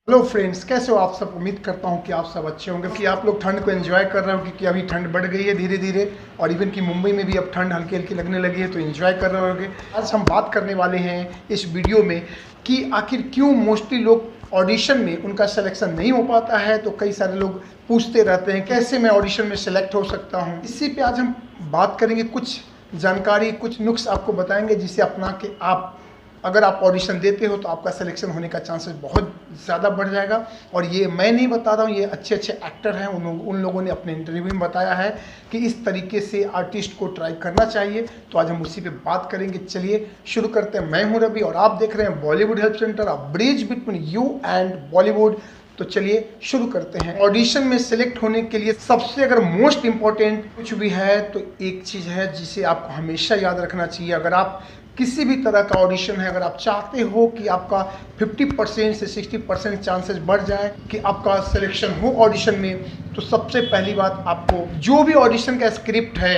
Hello friends, कैसे हो आप सब। उम्मीद करता हूं कि आप सब अच्छे होंगे कि आप लोग ठंड को एंजॉय कर रहे हो क्योंकि अभी ठंड बढ़ गई है धीरे धीरे। और इवन कि मुंबई में भी अब ठंड हल्की हल्की लगने लगी है, तो एंजॉय कर रहे होंगे। आज हम बात करने वाले हैं इस वीडियो में कि आखिर क्यों मोस्टली लोग ऑडिशन में उनका सिलेक्शन नहीं हो पाता है। तो कई सारे लोग पूछते रहते हैं कैसे मैं ऑडिशन में सेलेक्ट हो सकता हूँ। इसी पे आज हम बात करेंगे, कुछ जानकारी, कुछ नुक्स आपको बताएंगे जिसे अपना के आप अगर आप ऑडिशन देते हो तो आपका सिलेक्शन होने का चांसेस बहुत ज़्यादा बढ़ जाएगा। और ये मैं नहीं बता रहा हूँ, ये अच्छे अच्छे एक्टर हैं, उन लोगों ने अपने इंटरव्यू में बताया है कि इस तरीके से आर्टिस्ट को ट्राई करना चाहिए। तो आज हम उसी पे बात करेंगे। चलिए शुरू करते हैं। मैं हूँ रवि और आप देख रहे हैं Bollywood help centre, a bridge between you and Bollywood. तो चलिए शुरू करते हैं। ऑडिशन में सिलेक्ट होने के लिए सबसे अगर मोस्ट इम्पॉर्टेंट कुछ भी है तो एक चीज़ है जिसे आपको हमेशा याद रखना चाहिए। अगर आप किसी भी तरह का ऑडिशन है, अगर आप चाहते हो कि आपका 50% से 60% चांसेस बढ़ जाए कि आपका सिलेक्शन हो ऑडिशन में, तो सबसे पहली बात, आपको जो भी ऑडिशन का स्क्रिप्ट है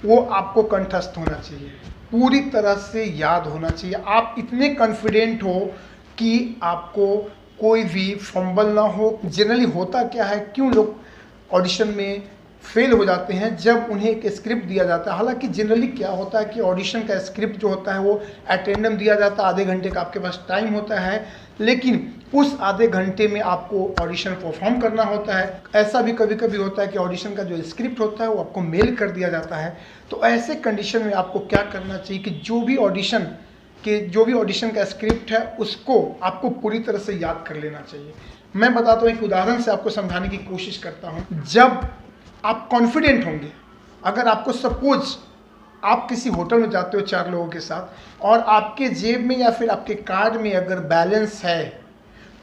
वो आपको कंठस्थ होना चाहिए, पूरी तरह से याद होना चाहिए। आप इतने कॉन्फिडेंट हो कि आपको कोई भी फंबल ना हो। जनरली होता क्या है, क्यों लोग ऑडिशन में फेल हो जाते हैं जब उन्हें एक स्क्रिप्ट दिया जाता है। हालांकि जनरली क्या होता है कि ऑडिशन का स्क्रिप्ट जो होता है वो एट रैंडम दिया जाता है, आधे घंटे का आपके पास टाइम होता है, लेकिन उस आधे घंटे में आपको ऑडिशन परफॉर्म करना होता है। ऐसा भी कभी कभी होता है कि ऑडिशन का जो स्क्रिप्ट होता है वो आपको मेल कर दिया जाता है। तो ऐसे कंडीशन में आपको क्या करना चाहिए कि जो भी ऑडिशन का स्क्रिप्ट है उसको आपको पूरी तरह से याद कर लेना चाहिए। मैं बताता हूँ, एक उदाहरण से आपको समझाने की कोशिश करता हूँ। जब आप कॉन्फिडेंट होंगे, अगर आपको सपोज आप किसी होटल में जाते हो 4 लोगों के साथ और आपके जेब में या फिर आपके कार्ड में अगर बैलेंस है,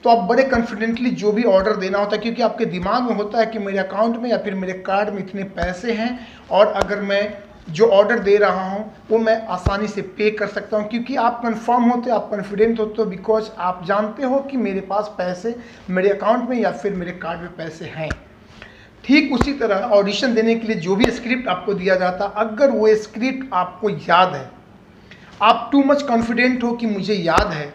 तो आप बड़े कॉन्फिडेंटली जो भी ऑर्डर देना होता है, क्योंकि आपके दिमाग में होता है कि मेरे अकाउंट में या फिर मेरे कार्ड में इतने पैसे हैं और अगर मैं जो ऑर्डर दे रहा हूं वो मैं आसानी से पे कर सकता हूं, क्योंकि आप कंफर्म होते हो, आप कॉन्फिडेंट होते हो, बिकॉज आप जानते हो कि मेरे पास पैसे मेरे अकाउंट में या फिर मेरे कार्ड में पैसे हैं। ठीक उसी तरह ऑडिशन देने के लिए जो भी स्क्रिप्ट आपको दिया जाता, अगर वो स्क्रिप्ट आपको याद है, आप टू मच कॉन्फिडेंट हो कि मुझे याद है,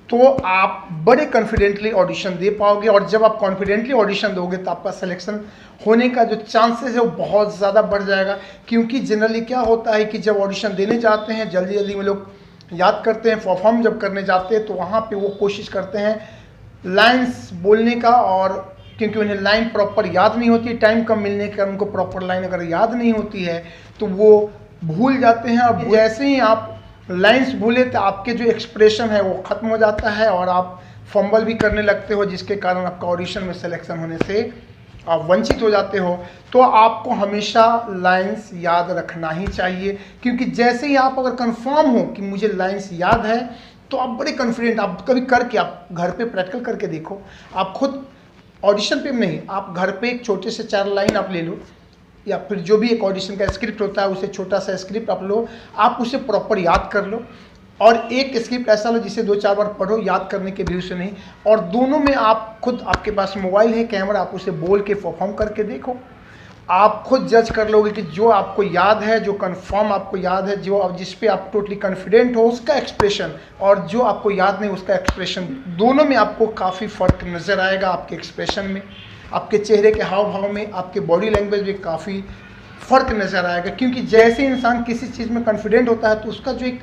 तो आप बड़े कॉन्फिडेंटली ऑडिशन दे पाओगे। और जब आप कॉन्फिडेंटली ऑडिशन दोगे तो आपका सिलेक्शन होने का जो चांसेस है वो बहुत ज़्यादा बढ़ जाएगा। क्योंकि जनरली क्या होता है कि जब ऑडिशन देने जाते हैं, जल्दी जल्दी में लोग याद करते हैं, परफॉर्म जब करने जाते हैं तो वहाँ पे वो कोशिश करते हैं लाइन्स बोलने का, और क्योंकि उन्हें लाइन प्रॉपर याद नहीं होती, टाइम कम मिलने के कारण उनको प्रॉपर लाइन अगर याद नहीं होती है तो वो भूल जाते हैं। और जैसे ही आप लाइंस भूले तो आपके जो एक्सप्रेशन है वो ख़त्म हो जाता है और आप फंबल भी करने लगते हो, जिसके कारण आपका ऑडिशन में सिलेक्शन होने से आप वंचित हो जाते हो। तो आपको हमेशा लाइंस याद रखना ही चाहिए, क्योंकि जैसे ही आप अगर कंफर्म हो कि मुझे लाइंस याद है तो आप बड़े कॉन्फिडेंट, आप कभी करके आप घर पे प्रैक्टिकल करके देखो। आप खुद ऑडिशन पे नहीं, आप घर पे एक छोटे से 4 लाइन आप ले लो, या फिर जो भी एक ऑडिशन का स्क्रिप्ट होता है उसे छोटा सा स्क्रिप्ट आप लो, आप उसे प्रॉपर याद कर लो। और एक स्क्रिप्ट ऐसा लो जिसे 2-4 बार पढ़ो, याद करने के व्यू से नहीं। और दोनों में आप खुद, आपके पास मोबाइल है, कैमरा, आप उसे बोल के परफॉर्म करके देखो। आप खुद जज कर लोगे कि जो आपको याद है, जो कंफर्म आपको याद है, जो आप जिस पे आप टोटली कॉन्फिडेंट हो उसका एक्सप्रेशन, और जो आपको याद नहीं उसका एक्सप्रेशन, दोनों में आपको काफ़ी फ़र्क नज़र आएगा। आपके एक्सप्रेशन में, आपके चेहरे के हाव भाव में, आपके बॉडी लैंग्वेज में काफ़ी फ़र्क नज़र आएगा। क्योंकि जैसे इंसान किसी चीज़ में कॉन्फिडेंट होता है तो उसका जो एक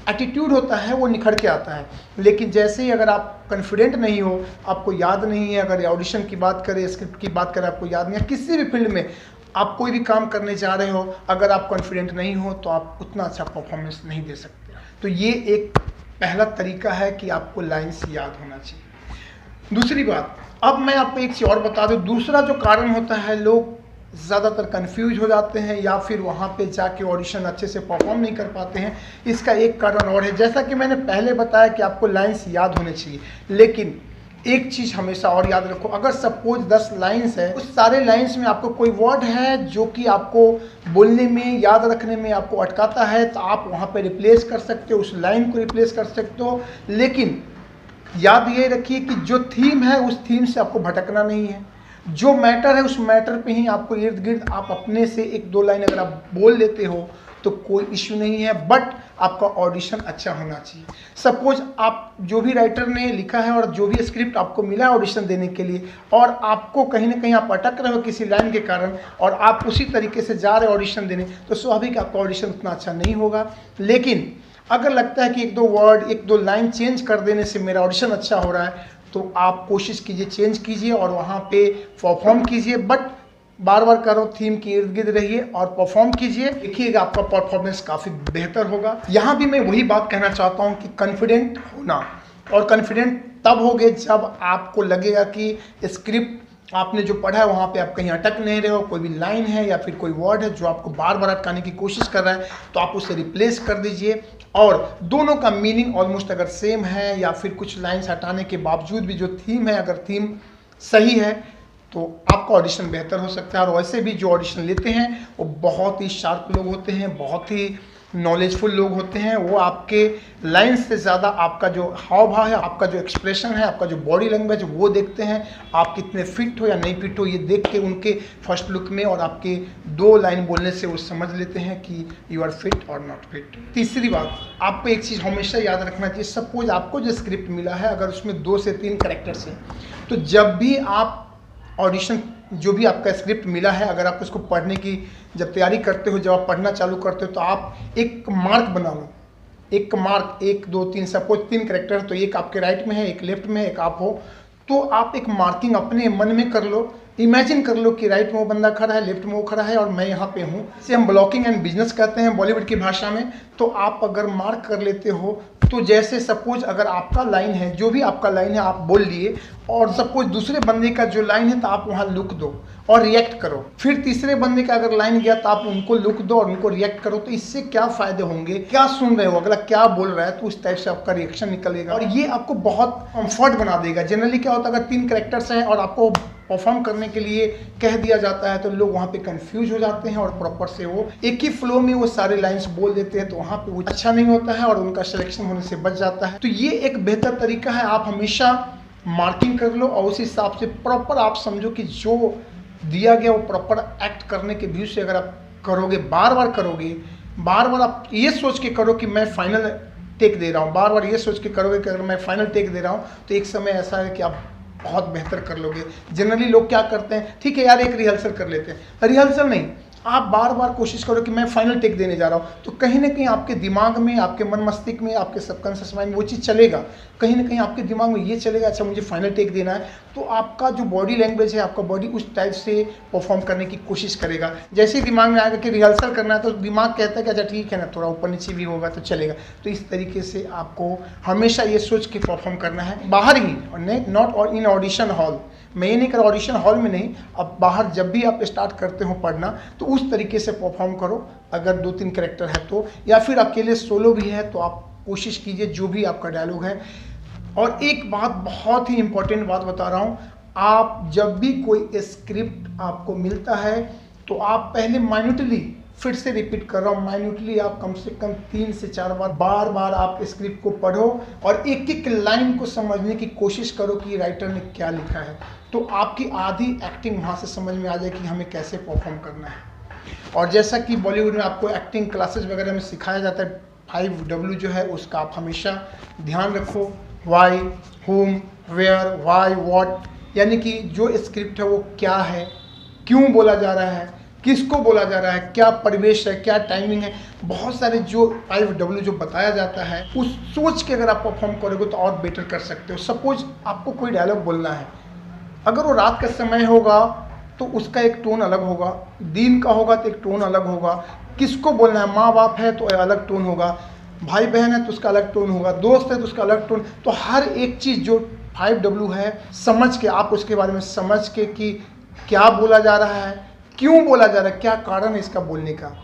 एटीट्यूड होता है वो निखर के आता है। लेकिन जैसे ही अगर आप कॉन्फिडेंट नहीं हो, आपको याद नहीं है, अगर ऑडिशन की बात करें, स्क्रिप्ट की बात करें, आपको याद नहीं है, किसी भी फील्ड में आप कोई भी काम करने जा रहे हो, अगर आप कॉन्फिडेंट नहीं हो तो आप उतना अच्छा परफॉर्मेंस नहीं दे सकते। तो ये एक पहला तरीका है कि आपको लाइन्स याद होना चाहिए। दूसरी बात, अब मैं आपको एक चीज़ और बता दूं, दूसरा जो कारण होता है, लोग ज़्यादातर कंफ्यूज हो जाते हैं या फिर वहाँ पे जाके ऑडिशन अच्छे से परफॉर्म नहीं कर पाते हैं। इसका एक कारण और है, जैसा कि मैंने पहले बताया कि आपको लाइन्स याद होने चाहिए, लेकिन एक चीज़ हमेशा और याद रखो, अगर सपोज 10 लाइन्स है, उस सारे लाइन्स में आपको कोई वर्ड है जो कि आपको बोलने में, याद रखने में आपको अटकाता है, तो आप वहाँ पे रिप्लेस कर सकते हो, उस लाइन को रिप्लेस कर सकते हो। लेकिन याद ये रखिए कि जो थीम है उस थीम से आपको भटकना नहीं है, जो मैटर है उस मैटर पे ही आपको इर्द गिर्द आप अपने से 1-2 लाइन अगर आप बोल लेते हो तो कोई इश्यू नहीं है, बट आपका ऑडिशन अच्छा होना चाहिए। सपोज आप जो भी राइटर ने लिखा है और जो भी स्क्रिप्ट आपको मिला है ऑडिशन देने के लिए, और आपको कहीं ना कहीं आप अटक रहे हो किसी लाइन के कारण और आप उसी तरीके से जा रहे हो ऑडिशन देने, तो स्वाभाविक आपका ऑडिशन उतना अच्छा नहीं होगा। लेकिन अगर लगता है कि एक दो वर्ड, एक दो लाइन चेंज कर देने से मेरा ऑडिशन अच्छा हो रहा है, तो आप कोशिश कीजिए, चेंज कीजिए और वहाँ पे परफॉर्म कीजिए। बट बार बार करो, थीम के इर्द गिर्द रहिए और परफॉर्म कीजिए, देखिएगा आपका परफॉर्मेंस काफ़ी बेहतर होगा। यहाँ भी मैं वही बात कहना चाहता हूँ कि कॉन्फिडेंट होना, और कॉन्फिडेंट तब होगे जब आपको लगेगा कि स्क्रिप्ट आपने जो पढ़ा है वहाँ पे आप कहीं अटक नहीं रहे हो, कोई भी लाइन है या फिर कोई वर्ड है जो आपको बार बार अटकाने की कोशिश कर रहा है, तो आप उसे रिप्लेस कर दीजिए। और दोनों का मीनिंग ऑलमोस्ट अगर सेम है या फिर कुछ लाइन्स हटाने के बावजूद भी जो थीम है, अगर थीम सही है, तो आपका ऑडिशन बेहतर हो सकता है। और वैसे भी जो ऑडिशन लेते हैं वो बहुत ही शार्प लोग होते हैं, बहुत ही नॉलेजफुल लोग होते हैं। वो आपके लाइन से ज़्यादा आपका जो हाव भाव है, आपका जो एक्सप्रेशन है, आपका जो बॉडी लैंग्वेज वो देखते हैं। आप कितने फिट हो या नहीं फिट हो, ये देख के उनके फर्स्ट लुक में और आपके 2 लाइन बोलने से वो समझ लेते हैं कि यू आर फिट और नॉट फिट। तीसरी बात, आपको एक चीज़ हमेशा याद रखना चाहिए, सपोज आपको जो स्क्रिप्ट मिला है अगर उसमें 2 से 3 कैरेक्टर्स हैं, तो जब भी आप ऑडिशन, जो भी आपका स्क्रिप्ट मिला है, अगर आप उसको पढ़ने की जब तैयारी करते हो, जब आप पढ़ना चालू करते हो, तो आप एक मार्क बना लो। एक मार्क, 1 2 3, सपोज 3 कैरेक्टर, तो एक आपके राइट में है, एक लेफ्ट में, एक आप हो, तो आप एक मार्किंग अपने मन में कर लो। इमेजिन कर लो कि राइट में वो बंदा खड़ा है, लेफ्ट में वो खड़ा है और मैं यहाँ पे हूँ। इसे हम ब्लॉकिंग एंड बिजनेस कहते हैं बॉलीवुड की भाषा में। तो आप अगर मार्क कर लेते हो, तो जैसे सपोज अगर आपका लाइन है, जो भी आपका लाइन है आप बोल लिए, और सपोज दूसरे बंदे का जो लाइन है तो आप वहाँ लुक दो और रिएक्ट करो। फिर तीसरे बंदे का अगर लाइन गया तो आप उनको लुक दो और उनको रिएक्ट करो। तो इससे क्या फ़ायदे होंगे, क्या सुन रहे हो, अगला क्या बोल रहा है, तो उस टाइप से आपका रिएक्शन निकलेगा और ये आपको बहुत कंफर्ट बना देगा। जनरली क्या होता है, अगर 3 कैरेक्टर्स हैं और आपको परफॉर्म करने के लिए कह दिया जाता है, तो लोग वहाँ पे कंफ्यूज हो जाते हैं और प्रॉपर से वो एक ही फ्लो में वो सारे लाइंस बोल देते हैं, तो वहाँ पे वो अच्छा नहीं होता है और उनका सिलेक्शन होने से बच जाता है। तो ये एक बेहतर तरीका है, आप हमेशा मार्किंग कर लो और उस हिसाब से प्रॉपर आप समझो कि जो दिया गया वो प्रॉपर एक्ट करने के व्यू से अगर आप करोगे, बार बार करोगे, बार बार आप ये सोच के करो कि मैं फाइनल टेक दे रहा हूँ, बार बार ये सोच के करोगे कि अगर मैं फाइनल टेक दे रहा हूँ, तो एक समय ऐसा है कि आप बहुत बेहतर कर लोगे। जनरली लोग क्या करते हैं, ठीक है यार एक रिहर्सल कर लेते हैं, रिहर्सल नहीं, आप बार बार कोशिश करो कि मैं फाइनल टेक देने जा रहा हूँ, तो कहीं ना कहीं आपके दिमाग में, आपके मन मस्तिष्क में, आपके सबकॉन्शियस माइंड में वो चीज़ चलेगा, कहीं ना कहीं आपके दिमाग में ये चलेगा अच्छा मुझे फाइनल टेक देना है। तो आपका जो बॉडी लैंग्वेज है, आपका बॉडी उस टाइप से परफॉर्म करने की कोशिश करेगा। जैसे ही दिमाग में आएगा कि रिहर्सल करना है, तो दिमाग कहता है कि अच्छा ठीक है ना, थोड़ा ऊपर नीचे भी होगा तो चलेगा। तो इस तरीके से आपको हमेशा ये सोच के परफॉर्म करना है, बाहर ही, और नॉट इन ऑडिशन हॉल। मैं ये नहीं कर ऑडिशन हॉल में नहीं, अब बाहर जब भी आप स्टार्ट करते हो पढ़ना, तो उस तरीके से परफॉर्म करो। अगर 2-3 कैरेक्टर है तो, या फिर अकेले सोलो भी है तो आप कोशिश कीजिए जो भी आपका डायलॉग है। और एक बात, बहुत ही इंपॉर्टेंट बात बता रहा हूँ, आप जब भी कोई स्क्रिप्ट आपको मिलता है तो आप पहले माइन्यूटली, फिर से रिपीट कर रहा हूँ, माइन्यूटली आप कम से कम 3 से 4 बार बार आप स्क्रिप्ट को पढ़ो और एक एक लाइन को समझने की कोशिश करो कि राइटर ने क्या लिखा है। तो आपकी आधी एक्टिंग वहाँ से समझ में आ जाए कि हमें कैसे परफॉर्म करना है। और जैसा कि बॉलीवुड में आपको एक्टिंग क्लासेस वगैरह में सिखाया जाता है, 5W जो है उसका आप हमेशा ध्यान रखो। वाई, हुम, वेयर, वाई, वॉट, यानी कि जो स्क्रिप्ट है वो क्या है, क्यों बोला जा रहा है, किसको बोला जा रहा है, क्या परिवेश है, क्या टाइमिंग है, बहुत सारे जो 5W जो बताया जाता है, उस सोच के अगर आप परफॉर्म करोगे तो और बेटर कर सकते हो। सपोज आपको कोई डायलॉग बोलना है, अगर वो रात का समय होगा तो उसका एक टोन अलग होगा, दिन का होगा तो एक टोन अलग होगा, किसको बोलना है, माँ बाप है तो अलग टोन होगा, भाई बहन है तो उसका अलग टोन होगा, दोस्त है तो उसका अलग टोन। तो हर एक चीज़ जो 5W है, समझ के आप उसके बारे में समझ के कि क्या बोला जा रहा है, क्यों बोला जा रहा है, क्या कारण है इसका बोलने का,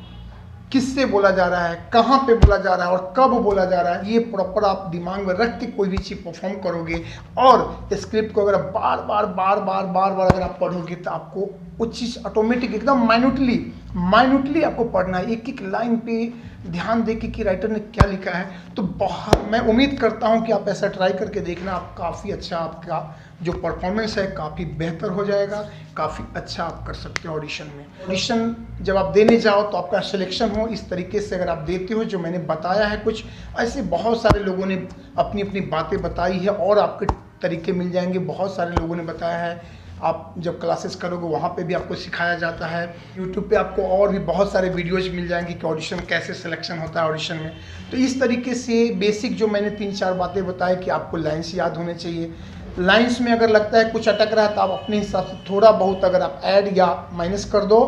किससे बोला जा रहा है, कहाँ पे बोला जा रहा है और कब बोला जा रहा है, ये प्रॉपर आप दिमाग में रख के कोई भी चीज़ परफॉर्म करोगे। और स्क्रिप्ट को अगर बार बार अगर आप पढ़ोगे तो आपको वो चीज़ ऑटोमेटिक एकदम माइन्यूटली माइन्यूटली आपको पढ़ना है, एक एक लाइन पे ध्यान दे कि राइटर ने क्या लिखा है। तो बहुत मैं उम्मीद करता हूँ कि आप ऐसा ट्राई करके देखना, आप काफ़ी अच्छा, आपका जो परफॉर्मेंस है काफ़ी बेहतर हो जाएगा, काफ़ी अच्छा आप कर सकते हो ऑडिशन में। ऑडिशन जब आप देने जाओ तो आपका सिलेक्शन हो इस तरीके से अगर आप देते हो जो मैंने बताया है, कुछ ऐसे बहुत सारे लोगों ने अपनी अपनी बातें बताई है और आपके तरीके मिल जाएंगे। बहुत सारे लोगों ने बताया है, आप जब क्लासेस करोगे वहाँ पे भी आपको सिखाया जाता है। यूट्यूब पे आपको और भी बहुत सारे वीडियोज मिल जाएंगे कि ऑडिशन कैसे सिलेक्शन होता है ऑडिशन में। तो इस तरीके से बेसिक जो मैंने 3-4 बातें बताई कि आपको लाइन्स याद होने चाहिए। लाइन्स में अगर लगता है कुछ अटक रहा है तो आप अपने हिसाब से थोड़ा बहुत अगर आप ऐड या माइनस कर दो,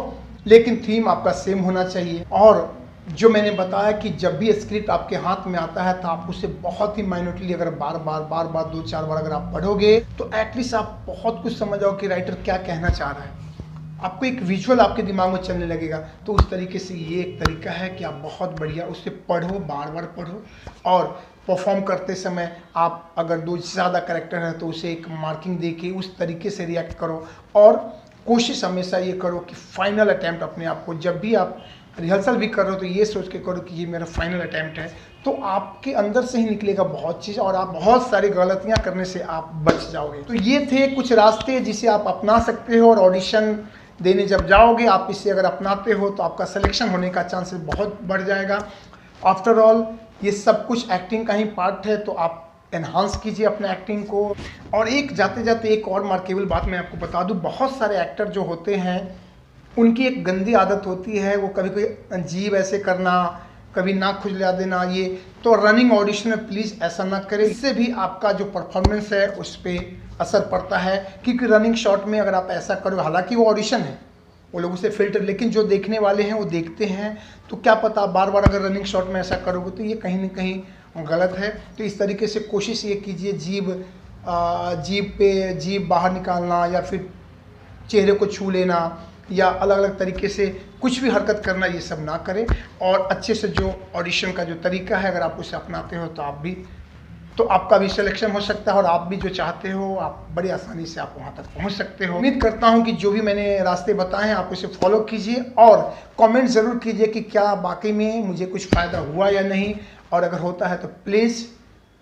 लेकिन थीम आपका सेम होना चाहिए। और जो मैंने बताया कि जब भी स्क्रिप्ट आपके हाथ में आता है तो आप उसे बहुत ही माइन्यूटली अगर बार बार 2-4 बार अगर आप पढ़ोगे तो एटलीस्ट आप बहुत कुछ समझ आओ कि राइटर क्या कहना चाह रहा है। आपको एक विजुअल आपके दिमाग में चलने लगेगा। तो उस तरीके से ये एक तरीका है कि आप बहुत बढ़िया उसे पढ़ो, बार बार पढ़ो। और परफॉर्म करते समय आप अगर 2 से ज़्यादा कैरेक्टर है तो उसे एक मार्किंग दे के उस तरीके से रिएक्ट करो। और कोशिश हमेशा ये करो कि फाइनल अटैम्प्ट अपने आप को, जब भी आप रिहर्सल भी कर रहे हो तो ये सोच के करो कि ये मेरा फाइनल अटैम्प्ट है। तो आपके अंदर से ही निकलेगा बहुत चीज़ और आप बहुत सारी गलतियां करने से आप बच जाओगे। तो ये थे कुछ रास्ते जिसे आप अपना सकते हो और ऑडिशन देने जब जाओगे आप इसे अगर अपनाते हो तो आपका सिलेक्शन होने का चांसेस बहुत बढ़ जाएगा। आफ्टर ऑल ये सब कुछ एक्टिंग का ही पार्ट है, तो आप एनहांस कीजिए अपने एक्टिंग को। और एक जाते जाते एक और मार्केबल बात मैं आपको बता दूं, बहुत सारे एक्टर जो होते हैं उनकी एक गंदी आदत होती है, वो कभी कोई जीभ ऐसे करना, कभी नाक खुजला देना। ये तो रनिंग ऑडिशन में प्लीज़ ऐसा ना करें, इससे भी आपका जो परफॉर्मेंस है उस पर असर पड़ता है। क्योंकि रनिंग शॉट में अगर आप ऐसा करो, हालांकि वो ऑडिशन है, वो लोग उसे फिल्टर, लेकिन जो देखने वाले हैं वो देखते हैं, तो क्या पता बार बार अगर रनिंग शॉट में ऐसा करोगे तो ये कहीं ना कहीं गलत है। तो इस तरीके से कोशिश ये कीजिए, जीभ बाहर निकालना या फिर चेहरे को छू लेना या अलग अलग तरीके से कुछ भी हरकत करना, ये सब ना करें। और अच्छे से जो ऑडिशन का जो तरीका है अगर आप उसे अपनाते हो तो आपका भी सिलेक्शन हो सकता है और आप भी जो चाहते हो आप बड़ी आसानी से आप वहाँ तक पहुँच सकते हो। उम्मीद करता हूँ कि जो भी मैंने रास्ते बताए हैं आप उसे फॉलो कीजिए और कमेंट ज़रूर कीजिए कि क्या वाकई में मुझे कुछ फ़ायदा हुआ या नहीं, और अगर होता है तो प्लीज़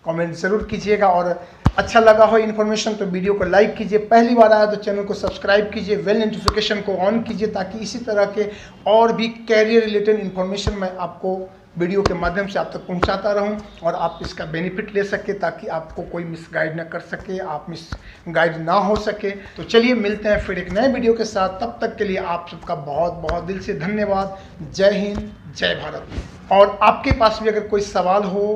कमेंट ज़रूर कीजिएगा। और अच्छा लगा हो इन्फॉर्मेशन तो वीडियो को लाइक कीजिए, पहली बार आया तो चैनल को सब्सक्राइब कीजिए, बेल नोटिफिकेशन को ऑन कीजिए ताकि इसी तरह के और भी कैरियर रिलेटेड इन्फॉर्मेशन मैं आपको वीडियो के माध्यम से आप तक पहुंचाता रहूं और आप इसका बेनिफिट ले सके, ताकि आपको कोई मिसगाइड ना कर सके, आप मिसगाइड ना हो सके। तो चलिए मिलते हैं फिर एक नए वीडियो के साथ, तब तक के लिए आप सबका बहुत बहुत दिल से धन्यवाद। जय हिंद, जय भारत। और आपके पास भी अगर कोई सवाल हो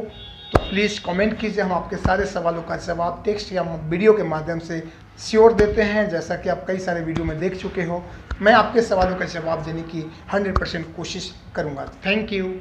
तो प्लीज़ कमेंट कीजिए, हम आपके सारे सवालों का जवाब टेक्स्ट या वीडियो के माध्यम से श्योर देते हैं। जैसा कि आप कई सारे वीडियो में देख चुके हो, मैं आपके सवालों का जवाब देने की 100% कोशिश करूँगा। Thank you.